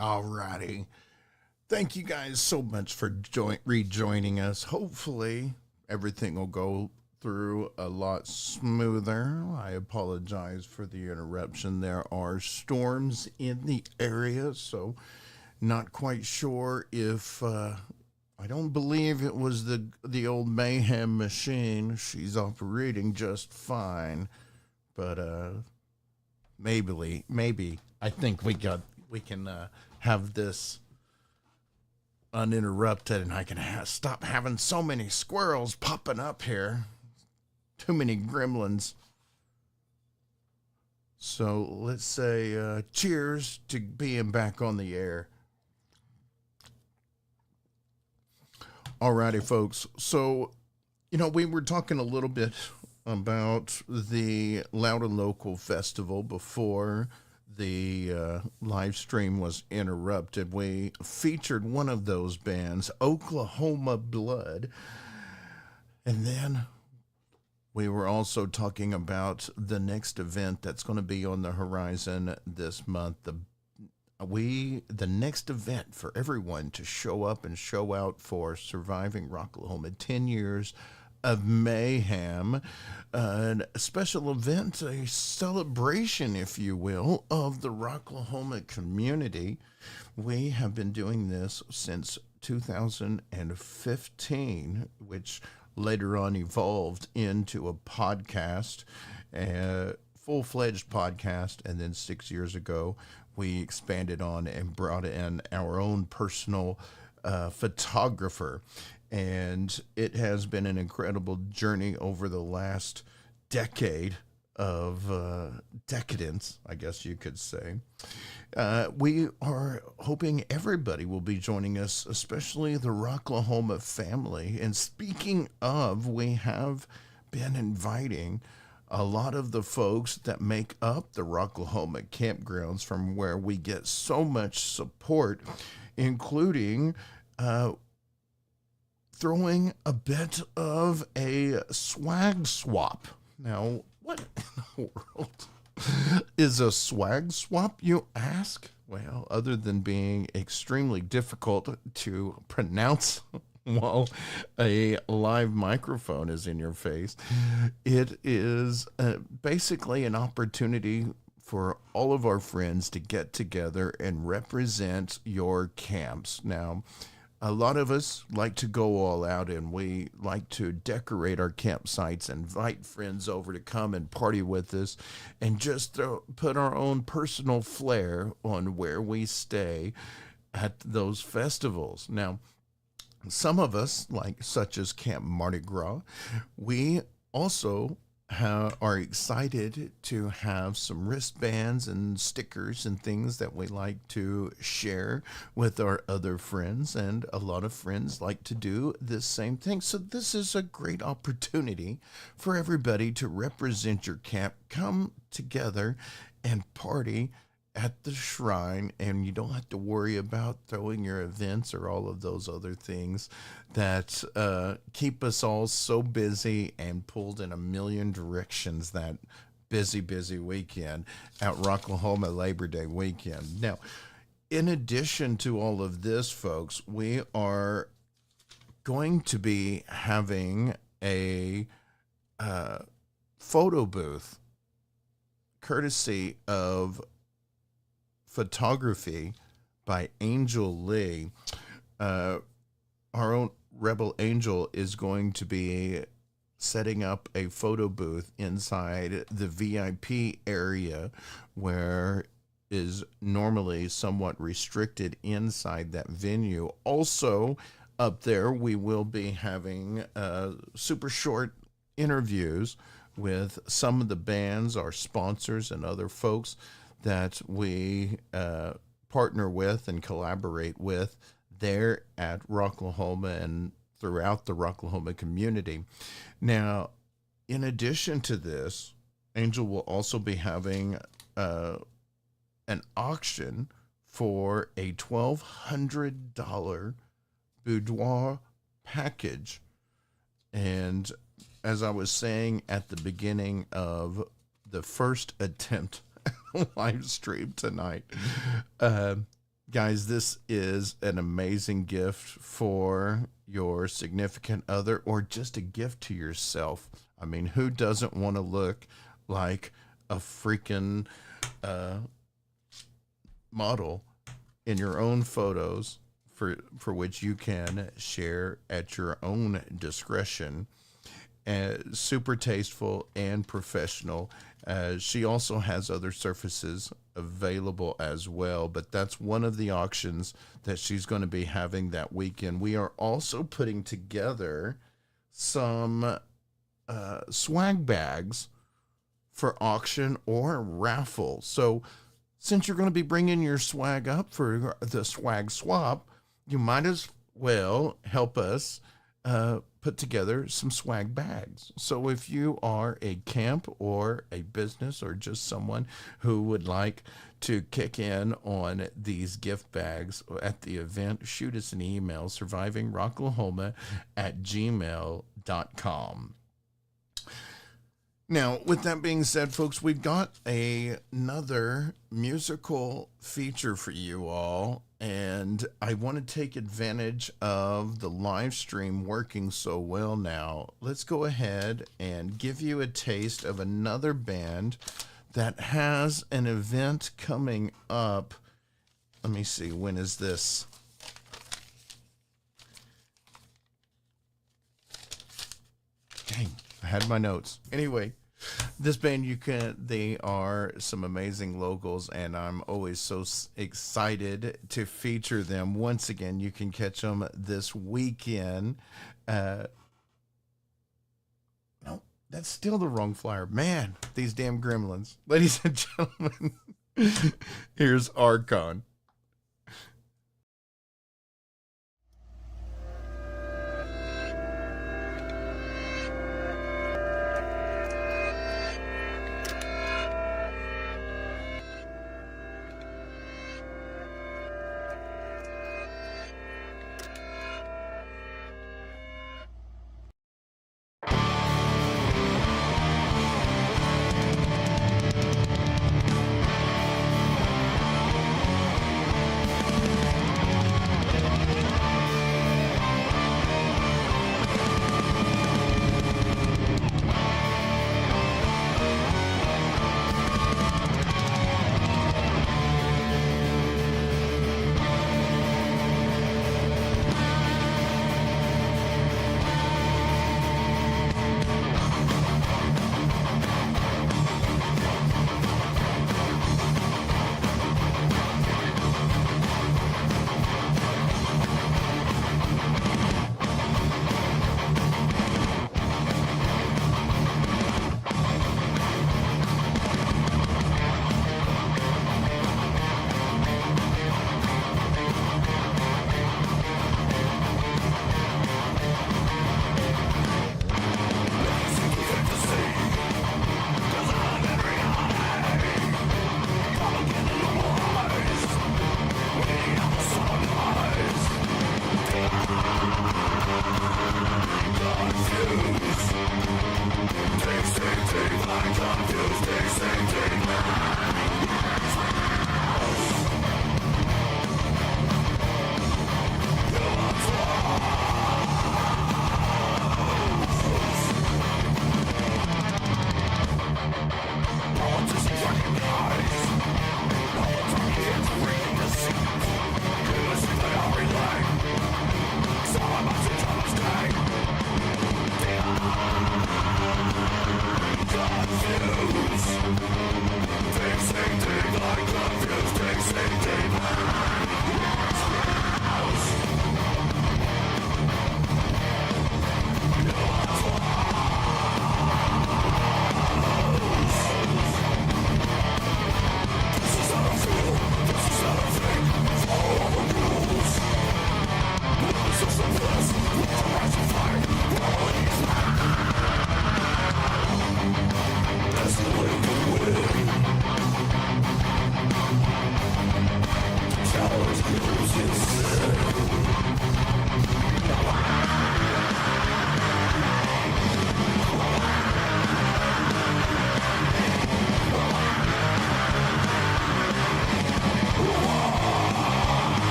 Alrighty. Thank you guys so much for rejoining us. Hopefully, everything will go through a lot smoother. I apologize for the interruption. There are storms in the area, so not quite sure if I don't believe it was the old Mayhem machine. She's operating just fine, but maybe I think we can have this uninterrupted, and I can stop having so many squirrels popping up here. Too many gremlins. So let's say cheers to being back on the air. Alrighty, folks. So, we were talking a little bit about the Loud and Local Festival before the live stream was interrupted. We featured one of those bands, Oklahoma Blood. And then we were also talking about the next event that's going to be on the horizon this month. The next event for everyone to show up and show out for Surviving Rocklahoma, 10 years of mayhem, a special event, a celebration, if you will, of the Rocklahoma community. We have been doing this since 2015, which later on evolved into a podcast, a full-fledged podcast, and then 6 years ago, we expanded on and brought in our own personal photographer. And it has been an incredible journey over the last decade of decadence, I guess you could say. We are hoping everybody will be joining us, especially the Rocklahoma family. And speaking of, we have been inviting a lot of the folks that make up the Rocklahoma campgrounds, from where we get so much support, including throwing a bit of a swag swap. Now, what in the world is a swag swap, you ask? Well, other than being extremely difficult to pronounce while a live microphone is in your face, it is basically an opportunity for all of our friends to get together and represent your camps. Now, a lot of us like to go all out, and we like to decorate our campsites, invite friends over to come and party with us, and just put our own personal flair on where we stay at those festivals. Now, some of us, such as Camp Mardi Gras, we also are excited to have some wristbands and stickers and things that we like to share with our other friends, and a lot of friends like to do this same thing. So this is a great opportunity for everybody to represent your camp, come together and party at the shrine, and you don't have to worry about throwing your events or all of those other things that keep us all so busy and pulled in a million directions that busy weekend at Rocklahoma Labor Day weekend. Now, in addition to all of this, folks, we are going to be having a photo booth courtesy of photography by Angel Lee. Our own Rebel Angel is going to be setting up a photo booth inside the VIP area, where is normally somewhat restricted inside that venue. Also up there, we will be having super short interviews with some of the bands, our sponsors, and other folks that we partner with and collaborate with there at Rocklahoma and throughout the Rocklahoma community. Now, in addition to this, Angel will also be having an auction for a $1,200 boudoir package. And as I was saying at the beginning of the first attempt live stream tonight, Guys, this is an amazing gift for your significant other or just a gift to yourself. I mean, who doesn't want to look like a freaking model in your own photos for which you can share at your own discretion? Super tasteful and professional. She also has other surfaces available as well, but that's one of the auctions that she's going to be having that weekend. We are also putting together some swag bags for auction or raffle. So since you're going to be bringing your swag up for the swag swap, you might as well help us put together some swag bags. So if you are a camp or a business or just someone who would like to kick in on these gift bags at the event, shoot us an email, survivingrocklahoma@gmail.com. Now, with that being said, folks, we've got another musical feature for you all, and I want to take advantage of the live stream working so well now. Let's go ahead and give you a taste of another band that has an event coming up. Let me see, when is this? Dang, I had my notes. Anyway, this band, they are some amazing locals, and I'm always so excited to feature them. Once again, you can catch them this weekend. No, that's still the wrong flyer. Man, these damn gremlins. Ladies and gentlemen, here's Archon. Confused.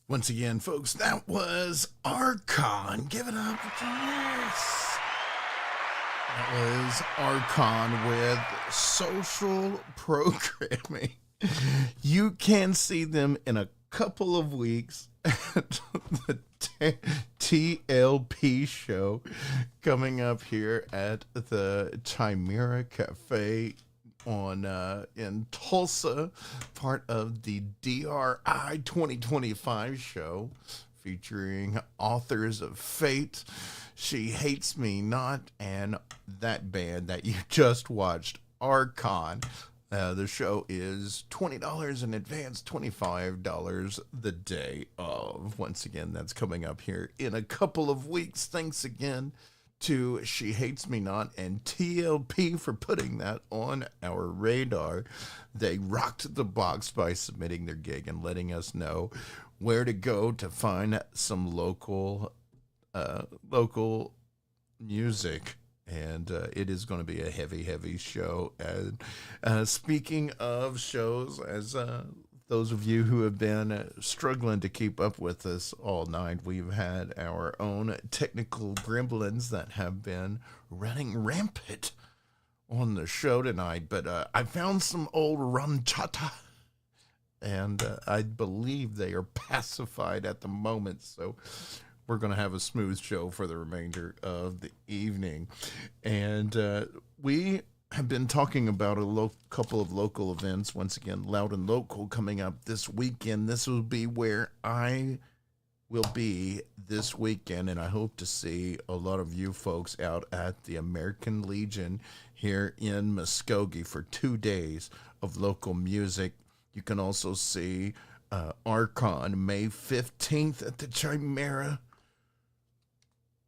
Once again, folks, that was Archon. Give it up for this. That was Archon with Social Programming. You can see them in a couple of weeks at the TLP show coming up here at the Chimera Cafe on in Tulsa, part of the DRI 2025 show, featuring authors of Fate, She Hates Me Not, and that band that you just watched, Archon. The show is $20 in advance, $25 the day of. Once again, that's coming up here in a couple of weeks. Thanks again to She Hates Me Not and TLP for putting that on our radar. They rocked the box by submitting their gig and letting us know where to go to find some local music. And it is going to be a heavy show. And speaking of shows, as those of you who have been struggling to keep up with us all night, we've had our own technical gremlins that have been running rampant on the show tonight. But I found some old ranchata, and I believe they are pacified at the moment. So we're going to have a smooth show for the remainder of the evening. And we have been talking about a couple of local events. Once again, Loud and Local coming up this weekend. This will be where I will be this weekend, and I hope to see a lot of you folks out at the American Legion here in Muskogee for 2 days of local music. You can also see Archon May 15th at the Chimera.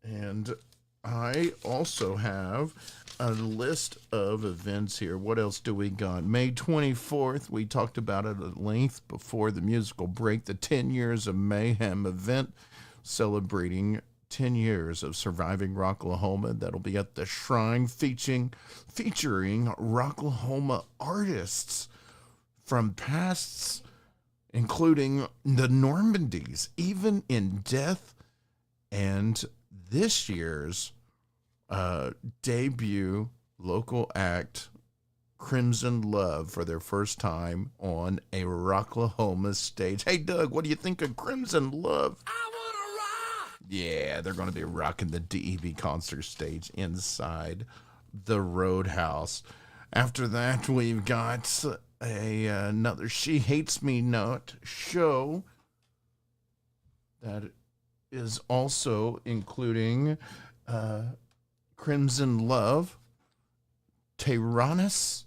And I also have a list of events here. What else do we got? May 24th, we talked about it at length before the musical break, the 10 Years of Mayhem event celebrating 10 years of Surviving Rocklahoma. That'll be at the Shrine, featuring Rocklahoma artists from pasts, including the Normandys, Even in Death, and this year's debut local act, Crimson Love, for their first time on a Rocklahoma stage. Hey, Doug, what do you think of Crimson Love? I want to rock! Yeah, they're going to be rocking the DEB concert stage inside the Roadhouse. After that, we've got another She Hates Me Not show that is also including Crimson Love, Tyrannus,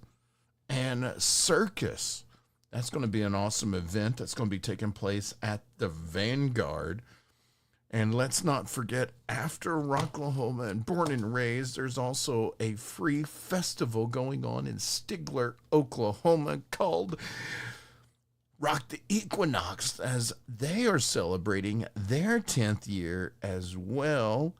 and Circus. That's going to be an awesome event. That's going to be taking place at the Vanguard. And let's not forget, after Rocklahoma and Born and Raised, there's also a free festival going on in Stigler, Oklahoma, called Rock the Equinox, as they are celebrating their 10th year as well,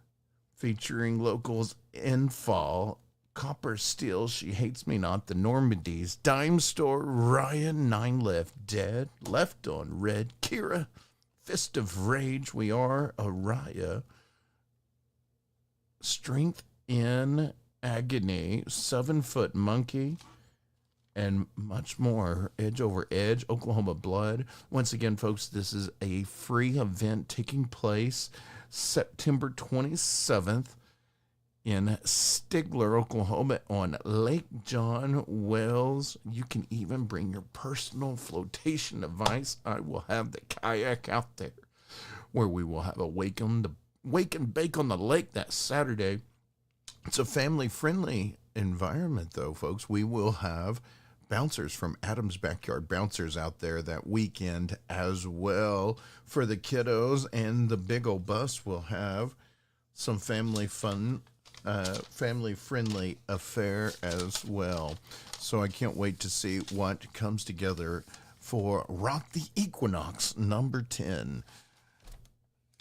featuring locals in fall, Copper Steel, She Hates Me Not, the Normandys, Dime Store, Ryan, 9 Left Dead, Left on Red, Kira, Fist of Rage, We Are Araya, Strength in Agony, 7 Foot Monkey, and much more. Edge Over Edge, Oklahoma Blood. Once again, folks, this is a free event taking place September 27th in Stigler, Oklahoma, on Lake John Wells. You can even bring your personal flotation device. I will have the kayak out there, where we will have a wake and bake on the lake that Saturday. It's a family-friendly environment, though, folks. We will have bouncers from Adam's Backyard Bouncers out there that weekend as well for the kiddos, and the big old bus will have some family fun, family-friendly affair as well. So I can't wait to see what comes together for Rock the Equinox number 10.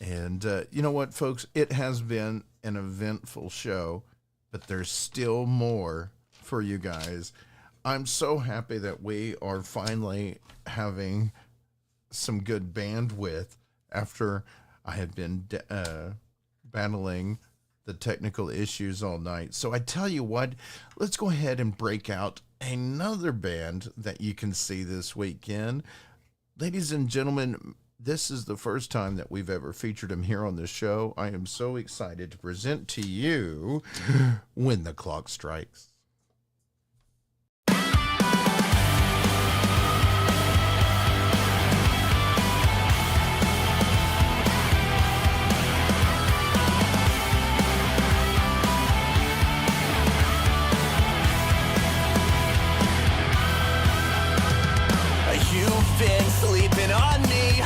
And you know what, folks? It has been an eventful show, but there's still more for you guys. I'm so happy that we are finally having some good bandwidth after I had been battling the technical issues all night. So I tell you what, let's go ahead and break out another band that you can see this weekend. Ladies and gentlemen, this is the first time that we've ever featured him here on the show. I am so excited to present to you When the Clock Strikes. You've been sleeping on me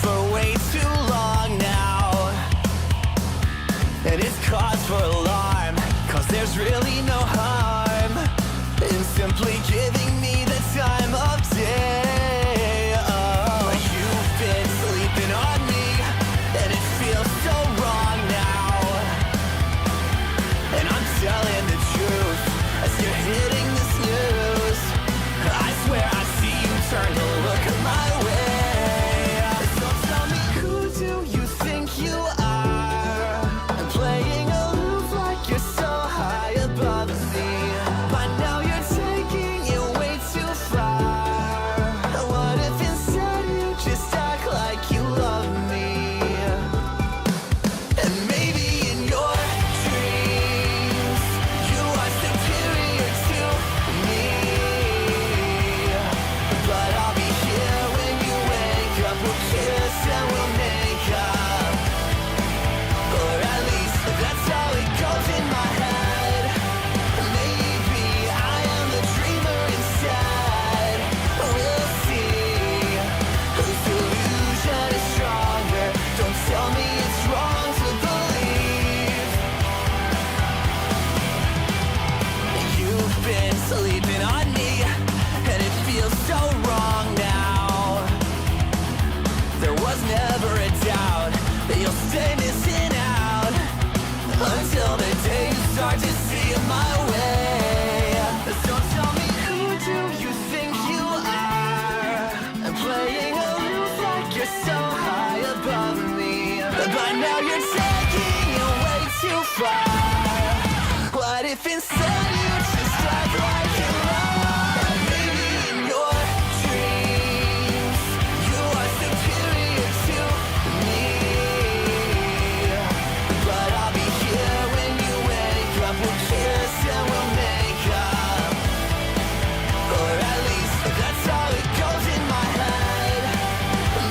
for way too long now, and it's cause for alarm, cause there's really no harm in simply giving me the time of day. Oh, you've been sleeping on me, and it feels so wrong now, and I'm telling the truth as you're hitting the snooze. I swear I see you turn to look my way. So tell me, who do you think you are? I'm playing aloof like you're so high above me. By now you're taking it way too far. What if instead you just act like you love me? And maybe in your dreams you are superior to me, but I'll be here when you wake up. We'll kiss and we'll make up, or at least that's how it goes in my head. Maybe I am the dreamer instead. We'll see whose delusion is stronger. Don't tell me it's wrong to believe. You've been sleeping on me, and it feels so wrong now. There was never a doubt that you'll stay missing out until the day you start to see my way. So tell me, who do you think you are? I'm playing aloof like you're so high above me, but now you're taking it way too far. What if instead you just act like you love? Maybe in your dreams you are superior to me, but I'll be here when you wake up. We'll kiss and we'll make up, or at least that's how it goes in my head.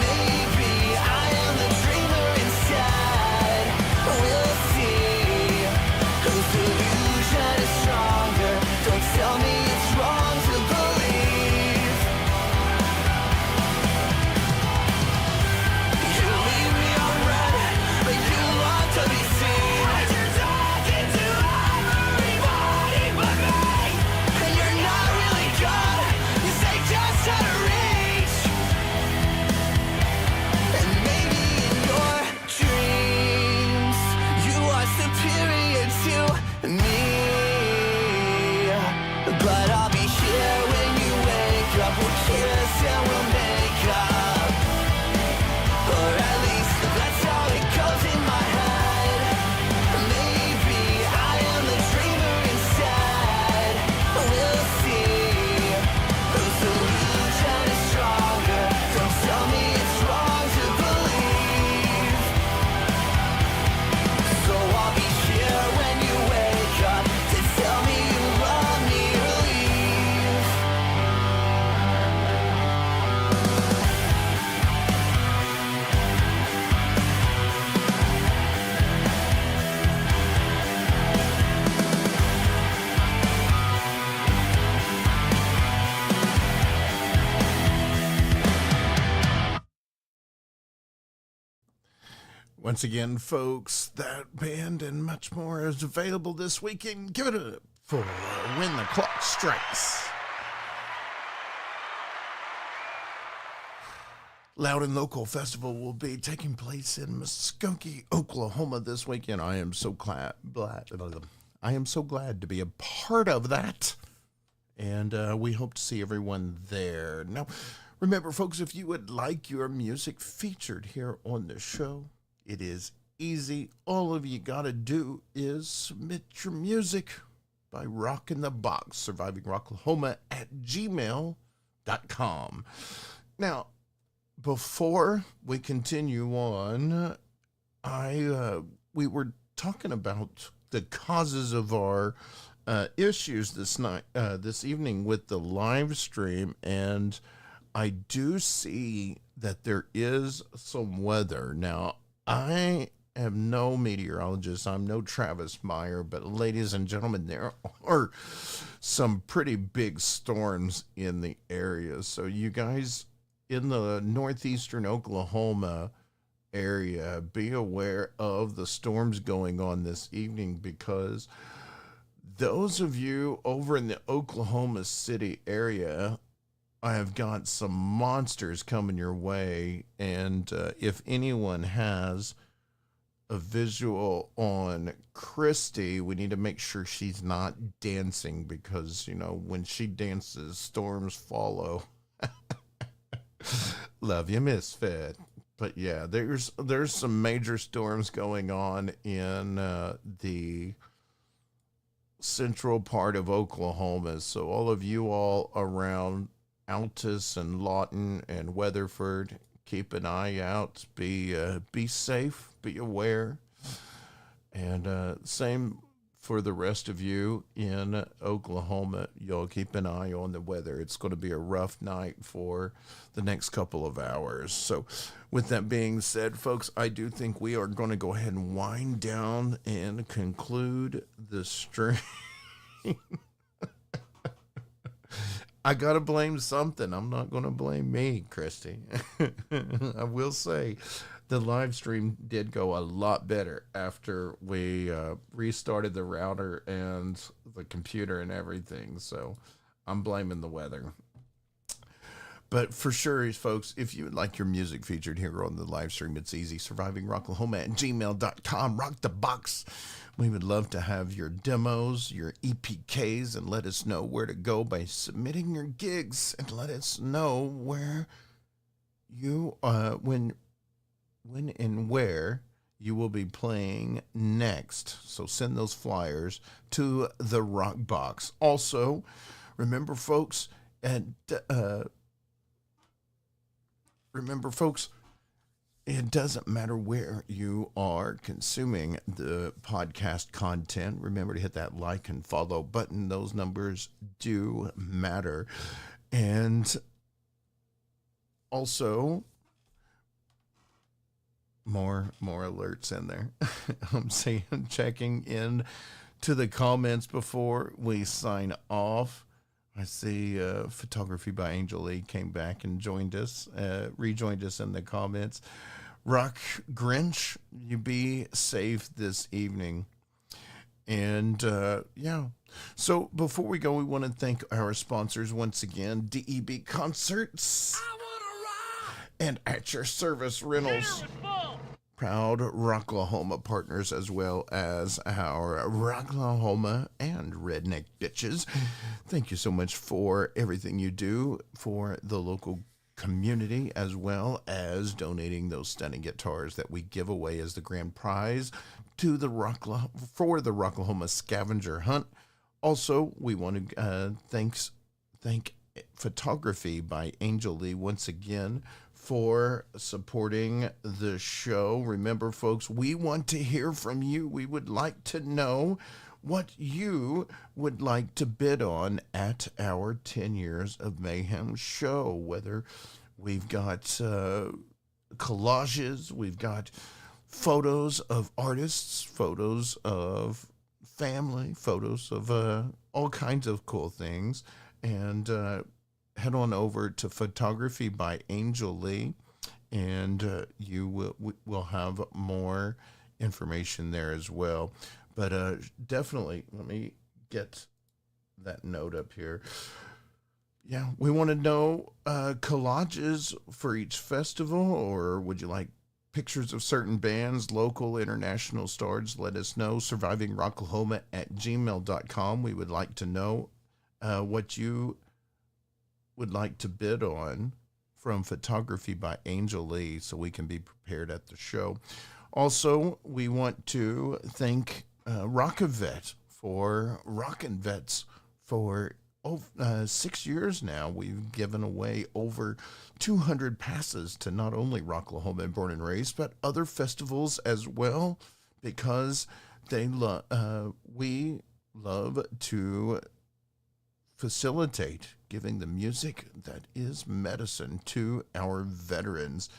Maybe I am the dreamer instead. We'll see whose delusion is stronger. Don't tell me it's wrong to believe. You leave me on red, but you want to be seen. You're talking to everybody but me, and you're not really good. You say just how to reach, and maybe in your dreams you are superior to me, but I'll be here when you wake up. We'll kiss and we'll make up, or at least that's how it goes in my head. Maybe I am the dreamer instead. We'll see whose delusion is stronger. Don't tell me it's wrong to believe. So I'll be here when you wake up to tell me you love me or leave. Once again, folks, that band and much more is available this weekend. Give it a for When the Clock Strikes. Loud and Local Festival will be taking place in Muskogee, Oklahoma this weekend. I am so glad to be a part of that. And we hope to see everyone there. Now, we're Remember, folks, if you would like your music featured here on the show, it is easy. All of you got to do is submit your music by rocking the box, Surviving Rocklahoma at gmail.com. Now, before we continue on, we were talking about the causes of our issues this evening with the live stream, and I do see that there is some weather. Now, I am no meteorologist. I'm no Travis Meyer, but ladies and gentlemen, there are some pretty big storms in the area. So you guys in the northeastern Oklahoma area, be aware of the storms going on this evening, because those of you over in the Oklahoma City area, I have got some monsters coming your way. And if anyone has a visual on Christy, we need to make sure she's not dancing, because, you know, when she dances, storms follow. Love you, Misfit. But yeah, there's some major storms going on in the central part of Oklahoma. So all of you all around Altus and Lawton and Weatherford, keep an eye out. Be safe. Be aware. And same for the rest of you in Oklahoma. Y'all keep an eye on the weather. It's going to be a rough night for the next couple of hours. So with that being said, folks, I do think we are going to go ahead and wind down and conclude the stream. I got to blame something. I'm not going to blame me, Christy. I will say the live stream did go a lot better after we restarted the router and the computer and everything. So I'm blaming the weather. But for sure, folks, if you would like your music featured here on the live stream, it's easy. Surviving Rocklahoma at gmail.com. Rock the box. We would love to have your demos, your EPKs, and let us know where to go by submitting your gigs, and let us know where you, when and where you will be playing next. So send those flyers to the Rock Box. Also, remember, folks, it doesn't matter where you are consuming the podcast content. Remember to hit that like and follow button. Those numbers do matter. And also, more alerts in there. I'm checking in to the comments before we sign off. I see photography by Angel Lee came back and rejoined us in the comments. Rock Grinch, you be safe this evening. And yeah. So before we go, we want to thank our sponsors once again, DEB Concerts and At Your Service Rentals. Proud Rocklahoma partners, as well as our Rocklahoma and Redneck Bitches. Thank you so much for everything you do for the local community, as well as donating those stunning guitars that we give away as the grand prize to the Rocklahoma Scavenger Hunt. Also, we want to thank Photography by Angel Lee once again for supporting the show. Remember, folks, we want to hear from you. We would like to know what you would like to bid on at our 10 Years of Mayhem show. Whether we've got collages, we've got photos of artists, photos of family, photos of all kinds of cool things. And head on over to Photography by Angel Lee, and you will have more information there as well. But definitely, let me get that note up here. Yeah, we want to know collages for each festival, or would you like pictures of certain bands, local, international stars? Let us know. Surviving Rocklahoma at gmail.com. We would like to know what you would like to bid on from photography by Angel Lee, so we can be prepared at the show. Also, we want to thank Rockin' Vets for 6 years now. We've given away over 200 passes to not only Rocklahoma and Born and Raised, but other festivals as well, because we love to facilitate giving the music that is medicine to our veterans.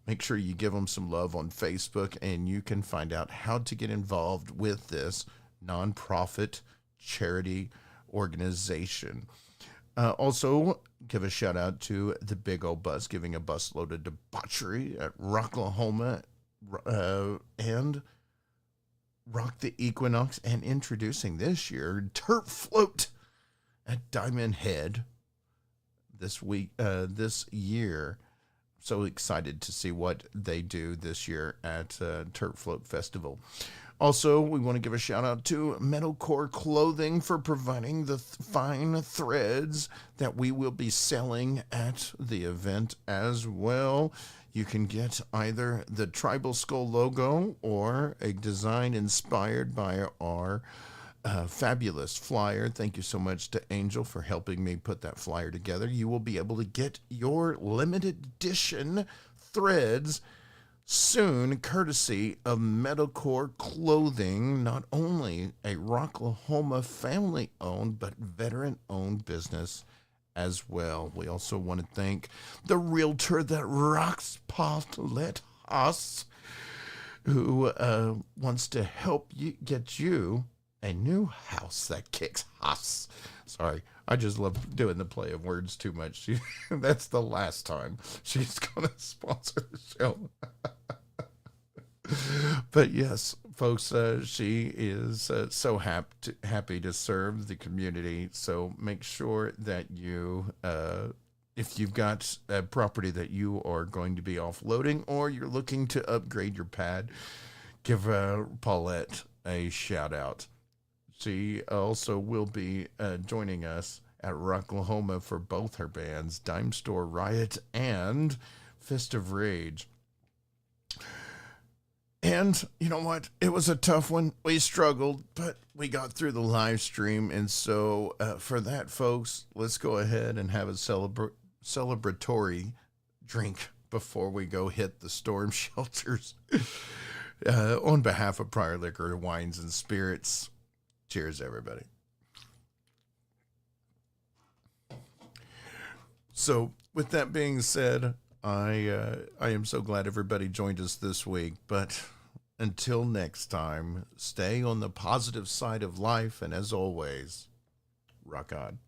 Make sure you give them some love on Facebook, and you can find out how to get involved with this nonprofit charity organization. Also, give a shout out to the Big Old Bus, giving a busload of debauchery at Rocklahoma and Rock the Equinox, and introducing this year Turf Float at Diamond Head this year. So excited to see what they do this year at Turf Float Festival. Also, we want to give a shout out to Metalcore Clothing for providing the fine threads that we will be selling at the event as well. You can get either the Tribal Skull logo or a design inspired by our fabulous flyer. Thank you so much to Angel for helping me put that flyer together. You will be able to get your limited edition threads soon, courtesy of Metalcore Clothing, not only a Rocklahoma family-owned, but veteran-owned business as well. We also want to thank the realtor that rocks, Paulette Haas, who wants to help you get you a new house that kicks ass. Sorry, I just love doing the play of words too much. That's the last time she's going to sponsor the show. But yes, folks, she is so happy to serve the community. So make sure that you, if you've got a property that you are going to be offloading, or you're looking to upgrade your pad, give Paulette a shout out. She also will be joining us at Rocklahoma for both her bands, Dime Store Riot and Fist of Rage. And you know what? It was a tough one. We struggled, but we got through the live stream. And so for that, folks, let's go ahead and have a celebratory drink before we go hit the storm shelters. On behalf of Prior Liquor, Wines, and Spirits, cheers, everybody. So, with that being said, I am so glad everybody joined us this week. But until next time, stay on the positive side of life. And as always, rock on.